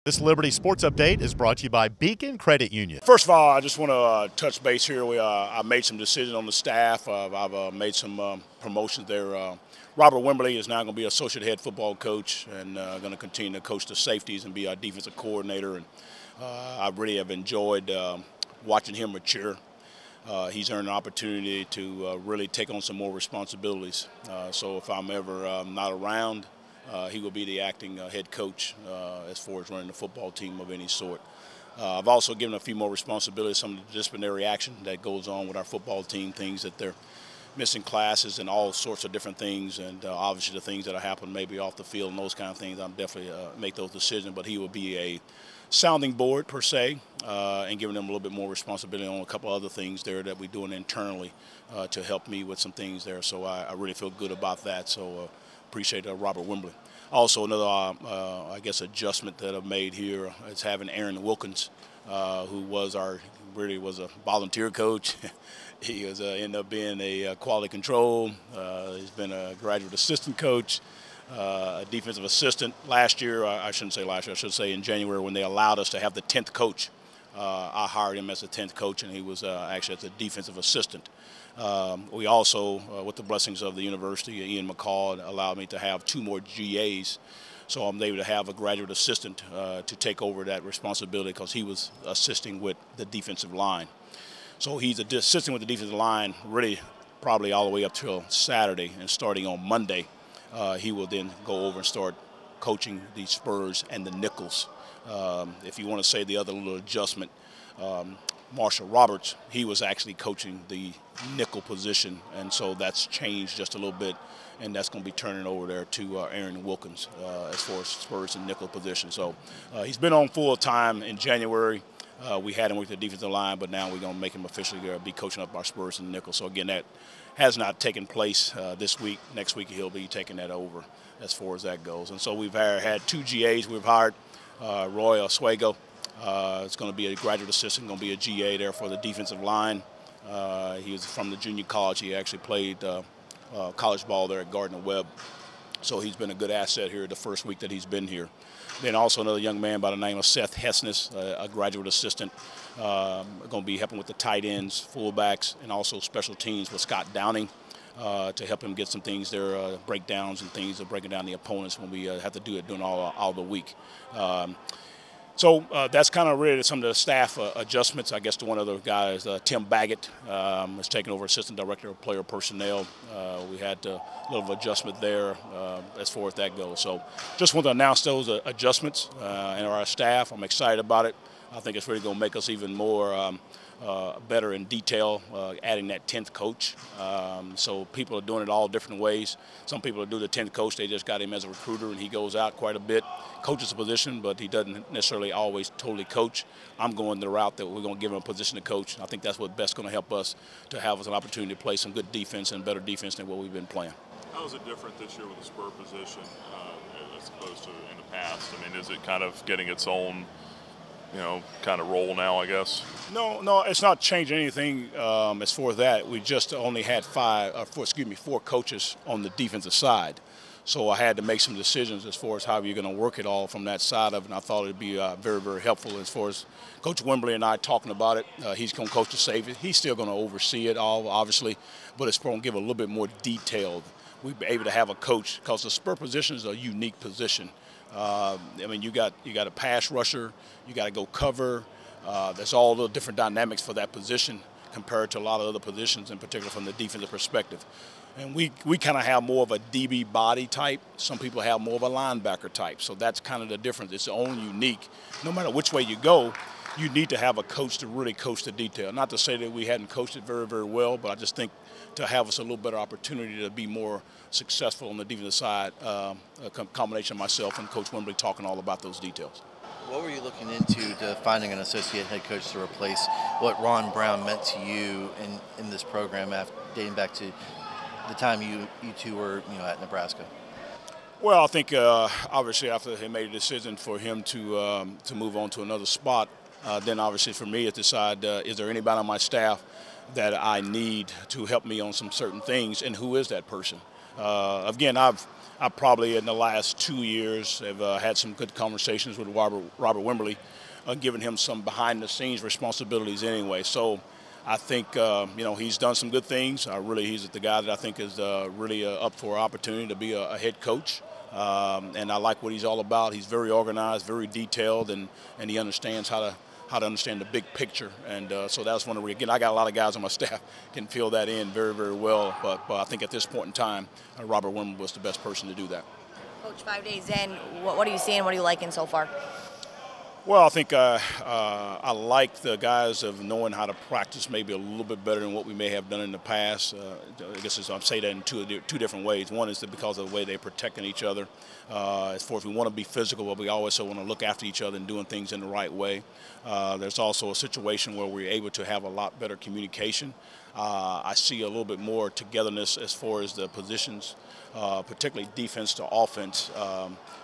This Liberty Sports Update is brought to you by Beacon Credit Union. First of all, I just want to touch base here. I made some decisions on the staff. I've made some promotions there. Robert Wimberly is now going to be associate head football coach and going to continue to coach the safeties and be our defensive coordinator. And I really have enjoyed watching him mature. He's earned an opportunity to really take on some more responsibilities. So if I'm ever not around, he will be the acting head coach as far as running the football team of any sort. I've also given a few more responsibilities, some of the disciplinary action that goes on with our football team, things that they're missing classes and all sorts of different things, and obviously the things that have happened maybe off the field and those kind of things. I'm definitely make those decisions, but he will be a sounding board per se, and giving them a little bit more responsibility on a couple other things there that we're doing internally to help me with some things there. So I really feel good about that. So appreciate Robert Wimberly. Also, another, I guess, adjustment that I've made here is having Aaron Wilkins, who was really was a volunteer coach. He was ended up being a quality control. He's been a graduate assistant coach, a defensive assistant. Last year, I shouldn't say last year, I should say in January when they allowed us to have the 10th coach. I hired him as the 10th coach, and he was actually as a defensive assistant. We also, with the blessings of the university, Ian McCall allowed me to have 2 more GAs. So I'm able to have a graduate assistant to take over that responsibility because he was assisting with the defensive line. So he's assisting with the defensive line really probably all the way up till Saturday, and starting on Monday, he will then go over and start coaching the Spurs and the Nickels. If you want to say the other little adjustment, Marshall Roberts, he was actually coaching the nickel position, and so that's changed just a little bit, and that's going to be turning over there to Aaron Wilkins as far as Spurs and nickel position. So he's been on full time in January. We had him with the defensive line, but now we're going to make him officially be coaching up our Spurs and nickel. So again, that has not taken place this week. Next week he'll be taking that over as far as that goes. And so we've had 2 GAs we've hired. Roy Oswego is going to be a graduate assistant, going to be a GA there for the defensive line. He was from the junior college. He actually played college ball there at Gardner-Webb. So he's been a good asset here the first week that he's been here. Then also another young man by the name of Seth Hessness, a graduate assistant, going to be helping with the tight ends, fullbacks, and also special teams with Scott Downing to help him get some things there, breakdowns and things of breaking down the opponents when we have to do it during all the week. So that's kind of really some of the staff adjustments. I guess the one other guy is Tim Baggett is taking over assistant director of player personnel. We had a little adjustment there as far as that goes. So just want to announce those adjustments and our staff. I'm excited about it. I think it's really going to make us even more better in detail, adding that 10th coach. So people are doing it all different ways. Some people do the 10th coach. They just got him as a recruiter, and he goes out quite a bit, coaches a position, but he doesn't necessarily always totally coach. I'm going the route that we're going to give him a position to coach. I think that's what's best going to help us to have us an opportunity to play some good defense and better defense than what we've been playing. How is it different this year with the spur position as opposed to in the past? I mean, is it kind of getting its own, kind of role now, I guess? No, it's not changing anything as far as that. We just only had 4 coaches on the defensive side. So I had to make some decisions as far as how you're going to work it all from that side of it, and I thought it would be very, very helpful as far as Coach Wimberly and I talking about it. He's going to coach the safety. He's still going to oversee it all, obviously, but it's going to give a little bit more detailed. We'll be able to have a coach because the spur position is a unique position. I mean, you got a pass rusher, you got to go cover. There's all the different dynamics for that position compared to a lot of other positions, in particular from the defensive perspective. And we kind of have more of a DB body type. Some people have more of a linebacker type. So that's kind of the difference. It's own unique. No matter which way you go, you need to have a coach to really coach the detail. Not to say that we hadn't coached it very, very well, but I just think to have us a little better opportunity to be more successful on the defensive side, a combination of myself and Coach Wimberly talking all about those details. What were you looking into to finding an associate head coach to replace what Ron Brown meant to you in this program, dating back to the time you two were at Nebraska? Well, I think obviously after he made a decision for him to move on to another spot, then obviously for me to decide is there anybody on my staff that I need to help me on some certain things, and who is that person? Again, I've I probably in the last 2 years have had some good conversations with Robert Wimberly, giving him some behind-the-scenes responsibilities anyway. So I think he's done some good things. He's the guy that I think is really up for an opportunity to be a head coach. And I like what he's all about. He's very organized, very detailed, and he understands how to understand the big picture. And so that's one of the, again, I got a lot of guys on my staff can fill that in very, very well. But I think at this point in time, Robert Wimberly was the best person to do that. Coach, 5 days in, what are you seeing? What are you liking so far? Well, I think I like the guys of knowing how to practice maybe a little bit better than what we may have done in the past. I guess I'm saying that in two different ways. One is that because of the way they're protecting each other. As far as we want to be physical, but we also want to look after each other and doing things in the right way. There's also a situation where we're able to have a lot better communication. I see a little bit more togetherness as far as the positions, particularly defense to offense.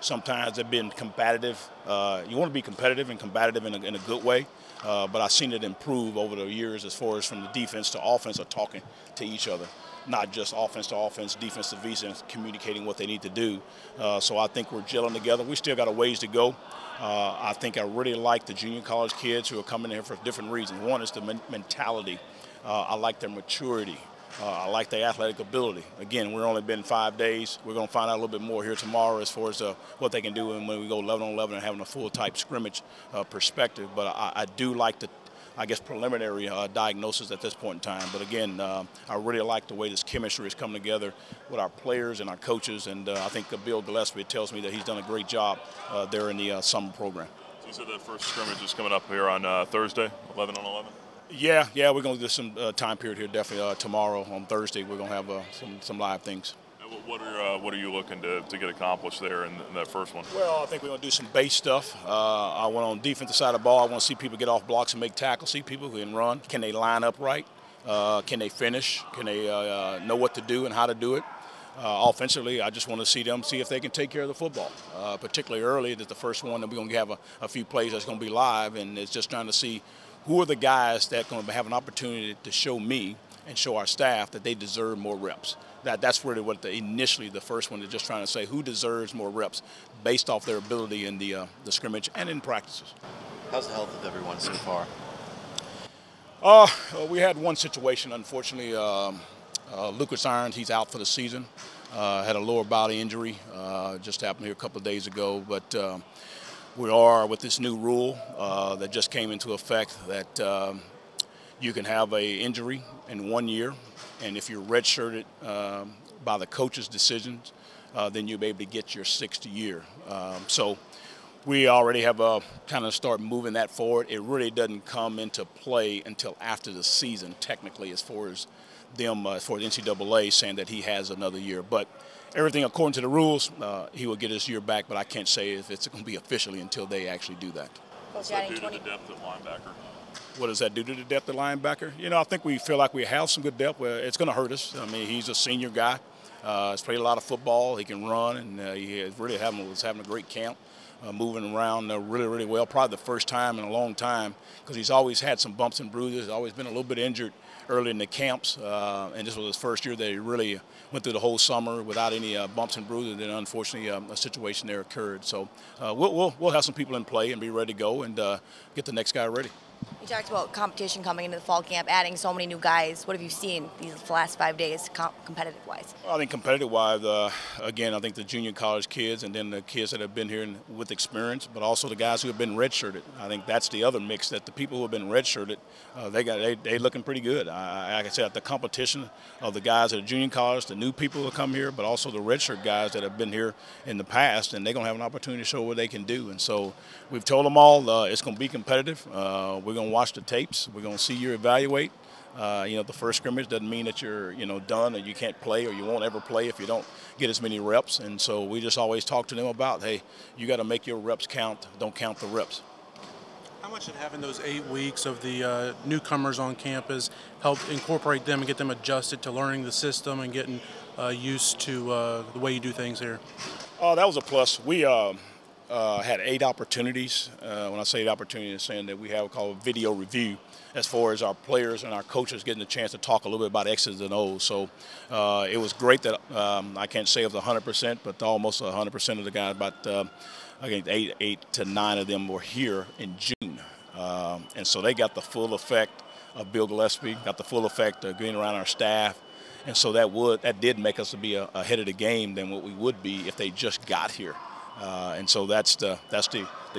Sometimes they've been combative. You want to be competitive and combative in a good way, but I've seen it improve over the years as far as from the defense to offense are talking to each other, not just offense to offense, defense to defense, communicating what they need to do. So I think we're gelling together. We still got a ways to go. I think I really like the junior college kids who are coming in here for different reasons. One is the mentality. I like their maturity. I like their athletic ability. Again, we're only been 5 days. We're going to find out a little bit more here tomorrow as far as what they can do when we go 11 on 11 and having a full type scrimmage perspective. But I do like the, I guess, preliminary diagnosis at this point in time. But again, I really like the way this chemistry is coming together with our players and our coaches. And I think Bill Gillespie tells me that he's done a great job there in the summer program. So you said the first scrimmage is coming up here on Thursday, 11 on 11? Yeah, we're going to do some time period here definitely tomorrow. On Thursday, we're going to have some live things. What are you looking to get accomplished there in that first one? Well, I think we're going to do some base stuff. I want on the defensive side of the ball, I want to see people get off blocks and make tackles, see people who can run. Can they line up right? Can they finish? Can they know what to do and how to do it? Offensively, I just want to see if they can take care of the football, particularly early. That's the first one that we're going to have a few plays that's going to be live, and it's just trying to see who are the guys that are going to have an opportunity to show me and show our staff that they deserve more reps. That's really what initially the first one is just trying to say who deserves more reps based off their ability in the scrimmage and in practices. How's the health of everyone so far? We had one situation, unfortunately. Lucas Irons, he's out for the season. Had a lower body injury, just happened here a couple of days ago, but we are with this new rule that just came into effect that you can have an injury in 1 year, and if you're redshirted by the coach's decisions, then you'll be able to get your 6th year. So we already have kind of start moving that forward. It really doesn't come into play until after the season, technically, as far as them, for the NCAA saying that he has another year. But everything according to the rules, he will get his year back, but I can't say if it's going to be officially until they actually do that. What's that do to the depth at linebacker? What does that do to the depth of linebacker? You know, I think we feel like we have some good depth. Well, it's going to hurt us. I mean, he's a senior guy. He's played a lot of football. He can run, and he really was having a great camp, moving around really, really well. Probably the first time in a long time because he's always had some bumps and bruises. He's always been a little bit injured early in the camps, and this was his first year that he really went through the whole summer without any bumps and bruises. And then, unfortunately, a situation there occurred. So we'll have some people in play and be ready to go and get the next guy ready. You talked about competition coming into the fall camp, adding so many new guys. What have you seen these last 5 days, competitive-wise? Well, I think competitive-wise, again, I think the junior college kids and then the kids that have been here with experience, but also the guys who have been redshirted. I think that's the other mix, that the people who have been redshirted, they looking pretty good. Like I said, the competition of the guys at the junior college, the new people who come here, but also the redshirt guys that have been here in the past, and they're going to have an opportunity to show what they can do. And so we've told them all it's going to be competitive. We're going to watch the tapes. We're going to see you evaluate. The first scrimmage doesn't mean that you're, done or you can't play or you won't ever play if you don't get as many reps. And so we just always talk to them about, hey, you got to make your reps count. Don't count the reps. How much did having those 8 weeks of the newcomers on campus help incorporate them and get them adjusted to learning the system and getting used to the way you do things here? That was a plus. had 8 opportunities. When I say 8 opportunities, I'm saying that we have called video review as far as our players and our coaches getting the chance to talk a little bit about X's and O's. So it was great that I can't say it was 100%, but almost 100% of the guys, about I think 8 to 9 of them were here in June. And so they got the full effect of Bill Gillespie, got the full effect of being around our staff. And so that did make us to be ahead of the game than what we would be if they just got here. And so that's the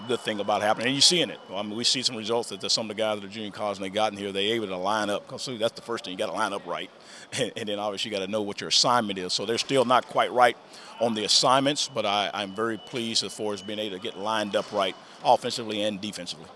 good thing about happening. And you're seeing it. I mean, we see some results that some of the guys that are junior college and they got in here, they're able to line up. Because that's the first thing, you got to line up right. And then obviously you got to know what your assignment is. So they're still not quite right on the assignments, but I'm very pleased as far as being able to get lined up right offensively and defensively.